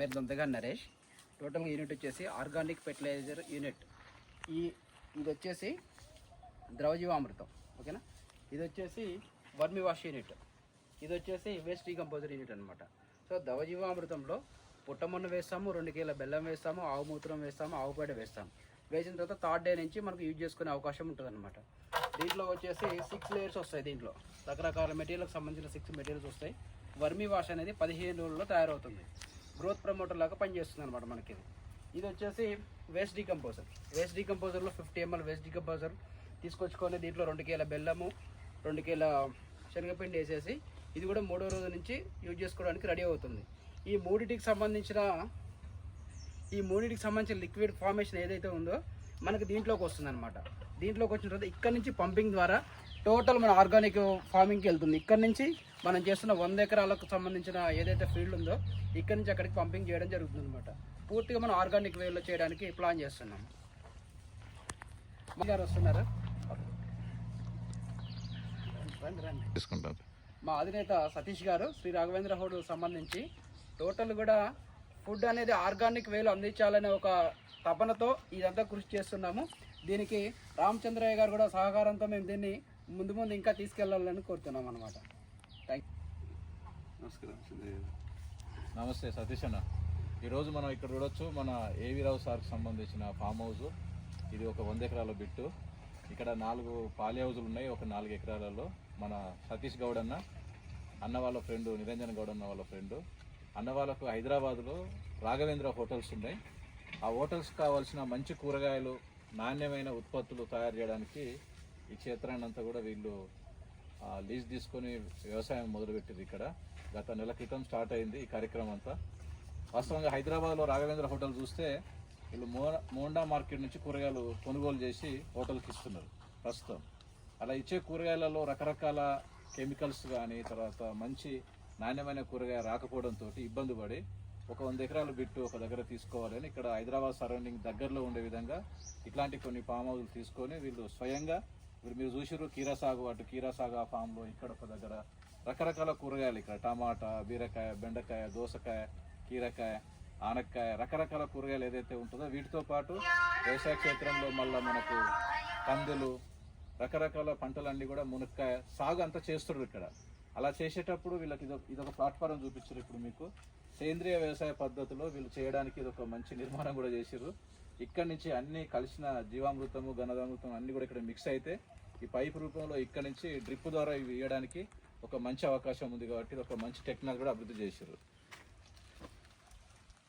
పేరు దొంతగా నరేష్. టోటల్గా యూనిట్ వచ్చేసి ఆర్గానిక్ ఫెర్టిలైజర్ యూనిట్. ఇది వచ్చేసి ద్రవజీవామృతం, ఓకేనా. ఇది వచ్చేసి వర్మి వాష్ యూనిట్. ఇది వచ్చేసి వేస్ట్ డీకంపోజర్ యూనిట్ అనమాట. సో ద్రవజీవామృతంలో పుట్టమన్ను వేస్తాము, 2 కిలోల బెల్లం వేస్తాము, ఆవు మూత్రం వేస్తాము, ఆవు పేడ వేస్తాము. వేసిన తర్వాత థర్డ్ డే నుంచి మనకు యూజ్ చేసుకునే అవకాశం ఉంటుంది అనమాట. దీంట్లో వచ్చేసి 6 లేయర్స్ వస్తాయి. దీంట్లో రకరకాల మెటీరియల్కి సంబంధించిన 6 మెటీరియల్స్ వస్తాయి. వర్మి వాష్ అనేది 15 రోజుల్లో తయారవుతుంది. గ్రోత్ ప్రమోటర్ లాగా పనిచేస్తుంది అనమాట మనకి. ఇది వచ్చేసి వేస్ట్ డీకంపోజర్. వేస్ట్ డీకంపోజర్లో 50 ml వేస్ట్ డీకంపోజర్ తీసుకొచ్చుకొని దీంట్లో 2 కిలోల బెల్లము, 2 కిలోల శనగపిండి వేసేసి ఇది కూడా 3వ రోజు నుంచి యూజ్ చేసుకోవడానికి రెడీ అవుతుంది. ఈ మూడింటికి సంబంధించిన లిక్విడ్ ఫార్మేషన్ ఏదైతే ఉందో మనకి దీంట్లోకి వస్తుంది అనమాట. దీంట్లోకి వచ్చిన తర్వాత ఇక్కడ నుంచి పంపింగ్ ద్వారా టోటల్ మన ఆర్గానిక్ ఫార్మింగ్కి వెళ్తుంది. ఇక్కడ నుంచి మనం చేస్తున్న 100 ఎకరాలకు సంబంధించిన ఏదైతే ఫీల్డ్ ఉందో ఇక్కడ నుంచి అక్కడికి పంపింగ్ చేయడం జరుగుతుంది అనమాట. పూర్తిగా మనం ఆర్గానిక్ వేలో చేయడానికి ప్లాన్ చేస్తున్నాం. గారు వస్తున్నారు, రండి. మా అధినేత సతీష్ గారు శ్రీ రాఘవేంద్ర హోటల్ సంబంధించి టోటల్ కూడా ఫుడ్ అనేది ఆర్గానిక్ వేలో అందించాలనే ఒక తపనతో ఇదంతా కృషి చేస్తున్నాము. దీనికి రామచంద్రయ్య గారు కూడా సహకారంతో మేము దీన్ని ముందు ఇంకా తీసుకెళ్లాలని కోరుతున్నాం అనమాట. Thank you. నమస్కారం. నమస్తే సతీష్ అన్న. ఈరోజు మనం ఇక్కడ చూడొచ్చు మన ఏవి రావు సార్కి సంబంధించిన ఫామ్ హౌస్. ఇది ఒక 100 ఎకరాల బిట్టు. ఇక్కడ 4 పాలి హౌజులు ఉన్నాయి. ఒక 4 ఎకరాలలో మన సతీష్ గౌడ్ అన్న వాళ్ళ ఫ్రెండ్ నిరంజన్ గౌడ్ అన్న వాళ్ళ ఫ్రెండ్ అన్న వాళ్ళకు హైదరాబాద్లో రాఘవేంద్ర హోటల్స్ ఉన్నాయి. ఆ హోటల్స్ కావాల్సిన మంచి కూరగాయలు, నాణ్యమైన ఉత్పత్తులు తయారు చేయడానికి ఈ క్షేత్రాన్ని అంతా కూడా వీళ్ళు లీజ్ తీసుకొని వ్యవసాయం మొదలుపెట్టింది. ఇక్కడ గత నెల క్రితం స్టార్ట్ అయింది ఈ కార్యక్రమం అంతా. వాస్తవంగా హైదరాబాద్లో రాఘవేంద్ర హోటల్ చూస్తే వీళ్ళు మోండా మార్కెట్ నుంచి కూరగాయలు కొనుగోలు చేసి హోటల్కి ఇస్తున్నారు ప్రస్తుతం. అలా ఇచ్చే కూరగాయలలో రకరకాల కెమికల్స్ కానీ తర్వాత మంచి నాణ్యమైన కూరగాయ రాకపోవడంతో ఇబ్బంది పడి ఒక 100 ఎకరాలు బిట్టు ఒక దగ్గర తీసుకోవాలని ఇక్కడ హైదరాబాద్ సరౌండింగ్ దగ్గరలో ఉండే విధంగా ఇట్లాంటి కొన్ని ఫామ్ హౌస్లు తీసుకొని వీళ్ళు స్వయంగా మీరు చూసిరు కీరా సాగు ఆ ఫామ్లో ఇక్కడ ఒక దగ్గర రకరకాల కూరగాయలు ఇక్కడ టమాటా, బీరకాయ, బెండకాయ, దోసకాయ, కీరకాయ, ఆనక్కాయ, రకరకాల కూరగాయలు ఏదైతే ఉంటుందో వీటితో పాటు వ్యవసాయ క్షేత్రంలో మళ్ళీ మనకు కందులు, రకరకాల పంటలన్నీ కూడా మునక్కాయ సాగు అంతా చేస్తున్నారు ఇక్కడ. అలా చేసేటప్పుడు వీళ్ళకి ఇదొక ప్లాట్ఫారం చూపించారు. ఇప్పుడు మీకు సేంద్రియ వ్యవసాయ పద్ధతిలో వీళ్ళు చేయడానికి ఇదొక మంచి నిర్మాణం కూడా చేసారు. ఇక్కడ నుంచి అన్ని కలిసిన జీవామృతము, ఘనదామృతం అన్ని కూడా ఇక్కడ మిక్స్ అయితే ఈ పైప్ రూపంలో ఇక్కడ నుంచి డ్రిప్ ద్వారా ఇవి వేయడానికి ఒక మంచి అవకాశం ఉంది. కాబట్టి ఇది ఒక మంచి టెక్నాలజీ కూడా అభివృద్ధి చేశారు.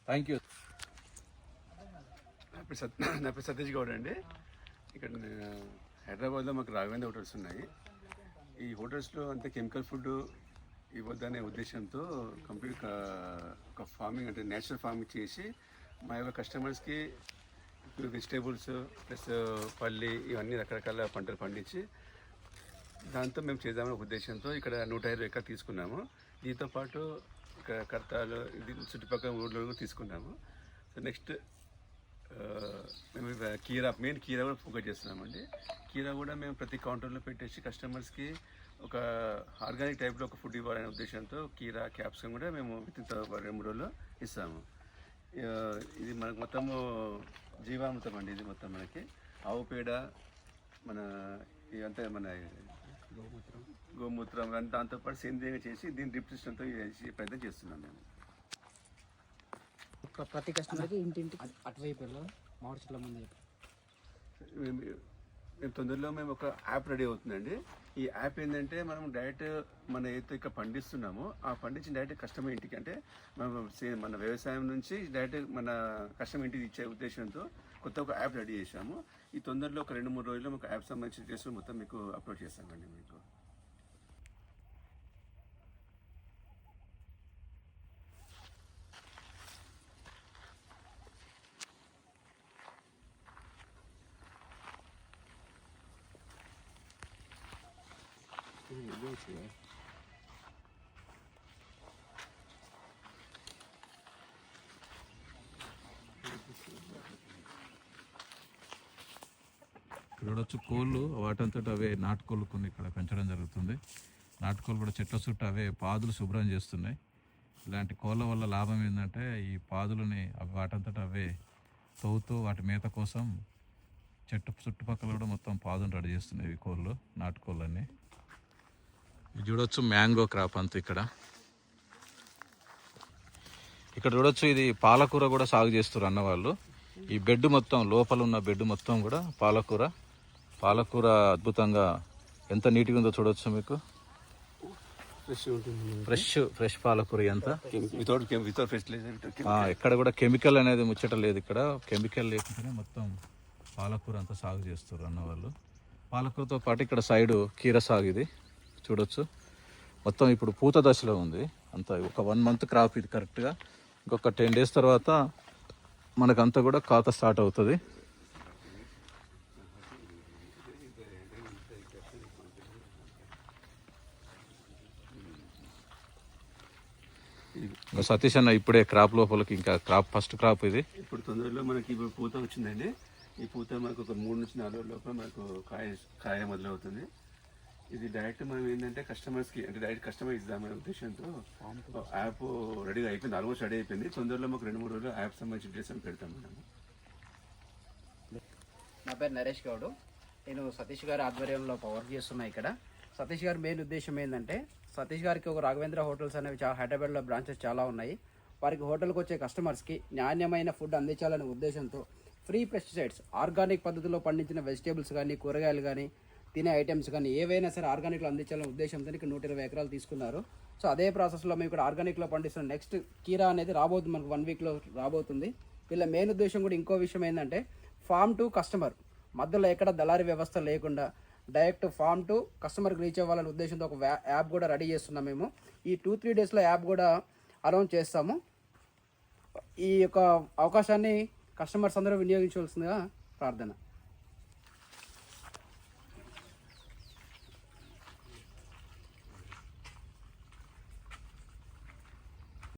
Thank you. నా పేరు సతీష్ గౌడ్ అండి. ఇక్కడ హైదరాబాద్లో మాకు రాఘవేంద్ర హోటల్స్ ఉన్నాయి. ఈ హోటల్స్లో అంతే కెమికల్ ఫుడ్ ఇవ్వద్దనే ఉద్దేశంతో కంప్లీట్ ఒక ఫార్మింగ్ అంటే నేచురల్ ఫార్మింగ్ చేసి మా యొక్క కస్టమర్స్కి వెజిటేబుల్స్ ప్లస్ పల్లి ఇవన్నీ రకరకాల పంటలు పండించి దాంతో మేము చేద్దామనే ఉద్దేశంతో ఇక్కడ 150 ఎకరాలు తీసుకున్నాము. దీంతో పాటు ఇక్కడ కర్తాలు ఇది చుట్టుపక్కల ఊళ్ళో తీసుకున్నాము. సో నెక్స్ట్ మేము మెయిన్ కీరా కూడా ఫోకస్ చేస్తున్నామండి. కీరా కూడా మేము ప్రతి కౌంటర్లో పెట్టేసి కస్టమర్స్కి ఒక ఆర్గానిక్ టైప్లో ఒక ఫుడ్ ఇవ్వాలనే ఉద్దేశంతో కీరా, క్యాప్సికమ్ కూడా మేము విత్ 2-3 రోజుల్లో ఇస్తాము. ఇది మనకు మొత్తము జీవామృతం అండి. ఇది మొత్తం మనకి ఆవు పేడ, మన ఇదంతా మన గోమూత్రం దాంతోపాటు సేంద్రియంగా చేసి దీన్ని డ్రిప్ సిస్టంతో ప్రయత్నం చేస్తున్నాం మేము. ప్రతి కస్టమర్కి ఇంటింటికి అటువైపు మామిడి చెట్ల ముందు మేము తొందరలో మేము ఒక యాప్ రెడీ అవుతుందండి. ఈ యాప్ ఏంటంటే మనం డైరెక్ట్ మన ఏదైతే ఇక్కడ పండిస్తున్నామో ఆ పండించిన డైరెక్ట్ కస్టమర్ ఇంటికి, అంటే మన వ్యవసాయం నుంచి డైరెక్ట్ మన కస్టమర్ ఇంటికి ఇచ్చే ఉద్దేశంతో కొత్త ఒక యాప్ రెడీ చేశాము. ఈ తొందరలో ఒక 2-3 రోజుల్లో మీకు యాప్ సంబంధించిన డీటెయిల్స్ మొత్తం మీకు అప్లోడ్ చేస్తామండి. మీకు చూడొచ్చు కోళ్ళు వాటంతట అవే నాటుకోళ్ళు కొన్ని ఇక్కడ పెంచడం జరుగుతుంది. నాటుకోళ్ళు కూడా చెట్ల చుట్టూ అవే పాదులు శుభ్రం చేస్తున్నాయి. ఇలాంటి కోళ్ళ వల్ల లాభం ఏంటంటే ఈ పాదులని అవి వాటంతట అవే తవ్వుతూ వాటి మేత కోసం చుట్టుపక్కల కూడా మొత్తం పాదును రెడీ చేస్తున్నాయి ఈ కోళ్ళు, నాటుకోళ్ళన్నీ. ఇది చూడొచ్చు మ్యాంగో క్రాప్ అంతా ఇక్కడ చూడొచ్చు. ఇది పాలకూర కూడా సాగు చేస్తారు అన్నవాళ్ళు. ఈ బెడ్ మొత్తం లోపల ఉన్న బెడ్ మొత్తం కూడా పాలకూర అద్భుతంగా ఎంత నీట్గా ఉందో చూడొచ్చు మీకు. ఫ్రెష్ పాలకూర ఎంత, వితౌట్ ఫెర్టిలైజర్. ఎక్కడ కూడా కెమికల్ అనేది ముచ్చట లేదు. ఇక్కడ కెమికల్ లేకుండానే మొత్తం పాలకూర అంతా సాగు చేస్తారు అన్నవాళ్ళు. పాలకూరతో పాటు ఇక్కడ సైడు కీర సాగు ఇది చూడొచ్చు. మొత్తం ఇప్పుడు పూత దశలో ఉంది అంతా. ఒక 1 month క్రాప్ ఇది కరెక్ట్గా. ఇంకొక 10 days తర్వాత మనకంతా కూడా ఖాత స్టార్ట్ అవుతుంది. సతీష్ అన్న ఇప్పుడే క్రాప్ లోపలికి, ఇంకా ఫస్ట్ క్రాప్ ఇది. ఇప్పుడు తొందరలో మనకి ఇప్పుడు పూత వచ్చిందండి. ఈ పూత మనకు ఒక 3 నుంచి 4 రోజుల లోపల మనకు కాయ మొదలవుతుంది. ఇది డైరెక్ట్ మనం ఏంటంటే కస్టమర్స్కి, అంటే డైరెక్ట్ కస్టమర్ ఇద్దామనే ఉద్దేశంతో యాప్ రెడీగా అయిపోయింది, ఆల్మోస్ట్ రెడీ అయిపోయింది. తొందరలో మాకు 2-3 రోజులు యాప్ సంబంధించిన డీటెయిల్స్ అని పెడతాం మేడం. నా పేరు నరేష్ గౌడ్. నేను సతీష్ గారి ఆధ్వర్యంలో వర్క్ చేస్తున్నా ఇక్కడ. సతీష్ గారి మెయిన్ ఉద్దేశం ఏంటంటే, సతీష్ గారికి ఒక రాఘవేంద్ర హోటల్స్ అనేవి హైదరాబాద్లో బ్రాంచెస్ చాలా ఉన్నాయి. వారికి హోటల్కి వచ్చే కస్టమర్స్కి నాణ్యమైన ఫుడ్ అందించాలనే ఉద్దేశంతో ఫ్రీ పెస్టిసైడ్స్, ఆర్గానిక్ పద్ధతిలో పండించిన వెజిటేబుల్స్ కానీ, కూరగాయలు కానీ, తినే ఐటమ్స్ కానీ ఏవైనా సరే ఆర్గానిక్లో అందించాలనే ఉద్దేశంతో ఇక్కడ 120 ఎకరాలు తీసుకున్నారు. సో అదే ప్రాసెస్లో మేము ఇక్కడ ఆర్గానిక్లో పండిస్తున్న నెక్స్ట్ కీరా అనేది రాబోతుంది, మనకు 1 weekలో రాబోతుంది. వీళ్ళ మెయిన్ ఉద్దేశం కూడా ఇంకో విషయం ఏంటంటే, ఫామ్ టు కస్టమర్, మధ్యలో ఎక్కడ దళారీ వ్యవస్థ లేకుండా డైరెక్ట్ ఫామ్ టు కస్టమర్కి రీచ్ అవ్వాలనే ఉద్దేశంతో ఒక యాప్ కూడా రెడీ చేస్తున్నాం మేము. ఈ 2-3 daysలో యాప్ కూడా అనౌన్స్ చేస్తాము. ఈ యొక్క అవకాశాన్ని కస్టమర్స్ అందరూ వినియోగించవలసిందిగా ప్రార్థన.